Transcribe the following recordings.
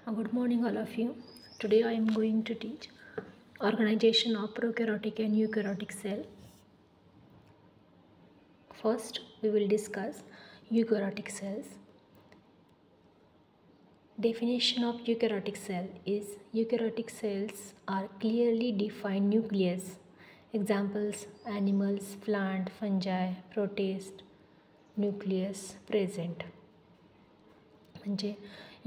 Good morning, all of you. Today I am going to teach organization of prokaryotic and eukaryotic cell. First, we will discuss eukaryotic cells. Definition of eukaryotic cell is eukaryotic cells are clearly defined nucleus. Examples: animals, plant, fungi, protist, nucleus present. म्हणजे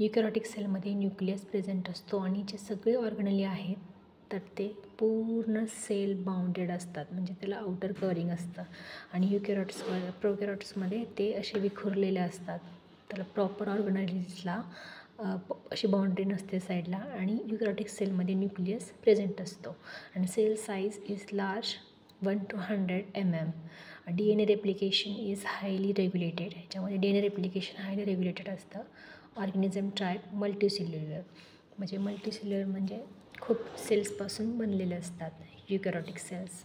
युकॅरियोटिक सेलमध्ये nucleus present असतो आणि जे सगळे organelle आहेत तर ते पूर्ण सेल बाउंडेड असतात, म्हणजे त्याला आउटर कवरिंग असतं. आणि प्रोकॅरियोट्समध्ये ते असे विखुरलेले असतात, त्याला प्रॉपर ऑर्गनलीजला अशी बाउंड्री नसते साईडला. आणि युकॅरियोटिक सेलमध्ये न्यूक्लियस प्रेझेंट असतो आणि cell size is large 1 to 100 mm. DNA replication is highly regulated. ह्याच्यामध्ये DNA रेप्लिकेशन हायली रेग्युलेटेड असतं. ऑर्गॅनिझम टाईप मल्टीसेल्युलर, म्हणजे मल्टीसेल्युलर म्हणजे खूप सेल्सपासून बनलेले असतात eukaryotic cells.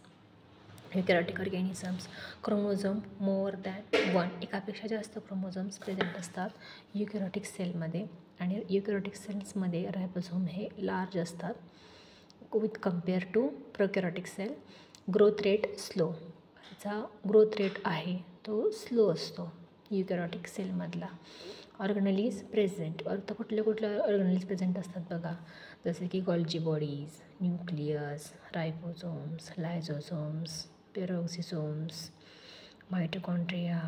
Eukaryotic organisms chromosome more than 1, एकापेक्षा जास्त क्रोमोझोम्स प्रेझेंट असतात युकॅरियोटिक सेलमध्ये. आणि युकॅरियोटिक सेल्समध्ये रायबोझोम हे लार्ज असतात with compare to prokaryotic cell. Growth rate slow, ह्याचा ग्रोथ रेट आहे तो स्लो असतो युकॅरियोटिक सेलमधला. ऑर्गनलीज प्रेझेंट, आता कुठल्या ऑर्गनलीज प्रेझेंट असतात बघा, जसे की Golgi bodies, nucleus, ribosomes, lysosomes, peroxisomes, mitochondria,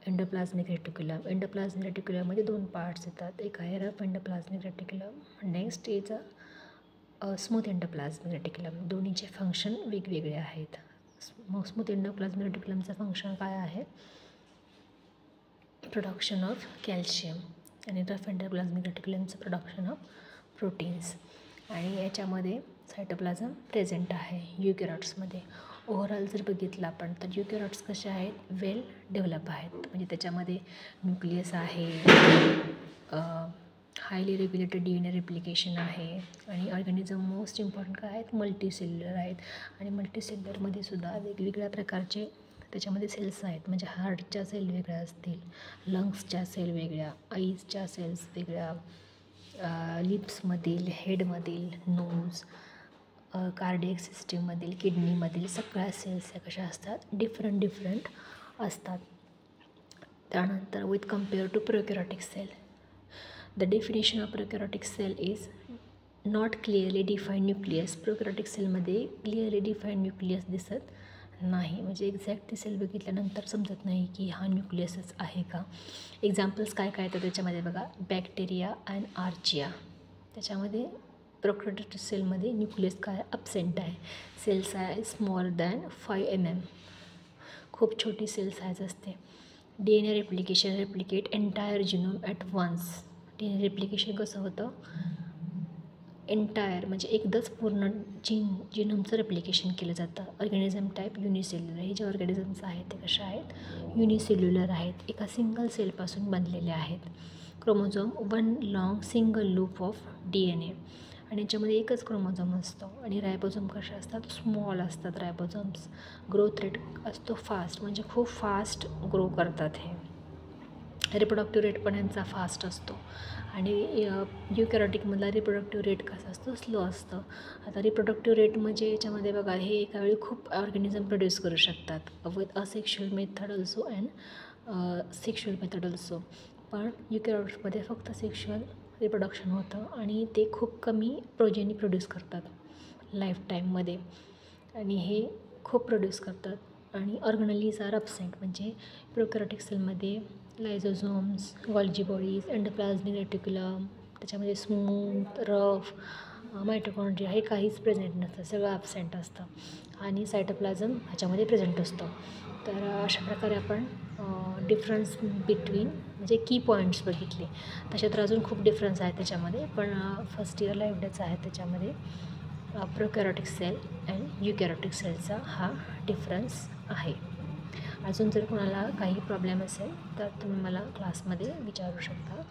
endoplasmic reticulum. Endoplasmic रेटिक्युलममध्ये 2 पार्ट्स येतात, एक आहे rough endoplasmic reticulum, next is smooth endoplasmic reticulum. दोन्हीचे फंक्शन वेगवेगळे आहेत. स्मूथ एंडोप्लाझमिक रेटिक्युलमचं फंक्शन काय आहे? Production of calcium. आणि रफ एंडोप्लाझमिक रेटिक्युलमचं प्रोडक्शन ऑफ प्रोटीन्स. आणि याच्यामध्ये सायटोप्लाझम प्रेझेंट आहे युकॅरियोट्समध्ये. ओव्हरऑल जर बघितलं आपण तर युकॅरियोट्स कसे आहेत? वेल डेव्हलप आहेत, म्हणजे त्याच्यामध्ये न्यूक्लियस आहे, हायली रेग्युलेटेड DNA रेप्लिकेशन आहे. आणि ऑर्गॅनिझम मोस्ट इम्पॉर्टंट काय आहेत? मल्टीसेल्युलर आहेत. आणि मल्टीसेल्युलरमध्ये सुद्धा वेगवेगळ्या प्रकारचे त्याच्यामध्ये सेल्स आहेत, म्हणजे हार्टच्या सेल वेगळ्या असतील, लंग्सच्या सेल वेगळ्या, आईजच्या सेल्स वेगळ्या, लिप्समधील, हेडमधील, नोज, कार्डियक सिस्टीममधील, किडनीमधील सगळ्या सेल्स या कशा असतात? डिफरंट असतात. त्यानंतर with compare to prokaryotic cell, the definition of prokaryotic cell is not clearly defined nucleus. Prokaryotic सेलमध्ये क्लिअरली डिफाईंड न्यूक्लियस दिसत नाही, म्हणजे एक्झॅक्ट ती सेल बघितल्यानंतर समजत नाही की हा न्यूक्लियसच आहे का. एक्झाम्पल्स काय येतात त्याच्यामध्ये बघा, बॅक्टेरिया अँड आर्चिया. त्याच्यामध्ये प्रोकॅरियोटिक सेलमध्ये न्यूक्लियस काय ॲब्सेंट आहे. Cell size small than 5 mm, खूप छोटी सेल साईज असते. DNA replication replicate entire genome at once. DNA replication कसं होतं? एंटायर म्हणजे एकदाच पूर्ण जिनोमचं रेप्लिकेशन केलं जातं. Organism type unicellular. हे जे ऑर्गॅनिझम्स आहेत ते कशा आहेत? युनिसेल्युलर आहेत, एका सिंगल सेलपासून बनलेले आहेत. Chromosome 1 long single loop of DNA, आणि याच्यामध्ये एकच क्रोमोझोम असतो. आणि रायबोझोम कसे असतात? स्मॉल असतात रायबोझोम्स. ग्रोथ रेट असतो फास्ट, म्हणजे खूप फास्ट ग्रो करतात हे. रिप्रोडक्टिव्ह रेट पण यांचा फास्ट असतो. आणि युकॅरियोटिकमधला रिप्रोडक्टिव्ह रेट कसा असतो? स्लो असतं. आता रिप्रोडक्टिव्ह रेट म्हणजे याच्यामध्ये बघा, हे एका वेळी खूप ऑर्गॅनिझम प्रोड्यूस करू शकतात with asexual method also and sexual method also. पण युकॅरियोट्समध्ये फक्त सेक्शुअल रिप्रोडक्शन होतं आणि ते खूप कमी प्रोजेनी प्रोड्यूस करतात लाईफ टाईममध्ये, आणि हे खूप प्रोड्यूस करतात. आणि ऑर्गनलीज आर ॲब्सेंट, म्हणजे प्रोकॅरियोटिक सेलमध्ये लायझोझोम्स, गॉल्जी बॉडीज, एंडोप्लाझमिक रेटिक्युलम, त्याच्यामध्ये स्मूथ, रफ, मायटोकॉन्ड्रिया हे काहीच प्रेझेंट नसतं, सगळं ॲब्सेंट असतं. आणि सायटोप्लाझम ह्याच्यामध्ये प्रेझेंट असतो. तर अशा प्रकारे आपण डिफरन्स बिटवीन म्हणजे की पॉईंट्स बघितले. तशा तर अजून खूप डिफरन्स आहे त्याच्यामध्ये, पण फर्स्ट इयरला एवढेच आहेत त्याच्यामध्ये. प्रोकॅरियोटिक सेल अँड युकॅरियोटिक सेलचा हा डिफरन्स आहे. अजून जर कोणाला काही प्रॉब्लेम असेल तर तुम्ही मला क्लासमध्ये विचारू शकता.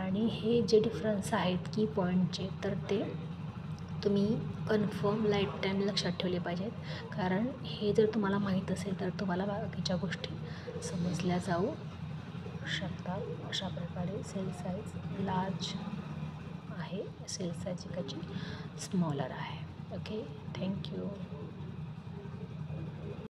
आणि हे जे डिफरन्स आहेत की पॉईंटचे, तर ते तुम्ही कन्फर्म लाईफ टाईम लक्षात ठेवले पाहिजेत, कारण हे जर तुम्हाला माहीत असेल तर तुम्हाला बाकीच्या गोष्टी समजल्या जाऊ शकतात. अशा प्रकारे सेल साईज लार्ज आहे, सेल साईज एकाची स्मॉलर आहे. Okay, thank you.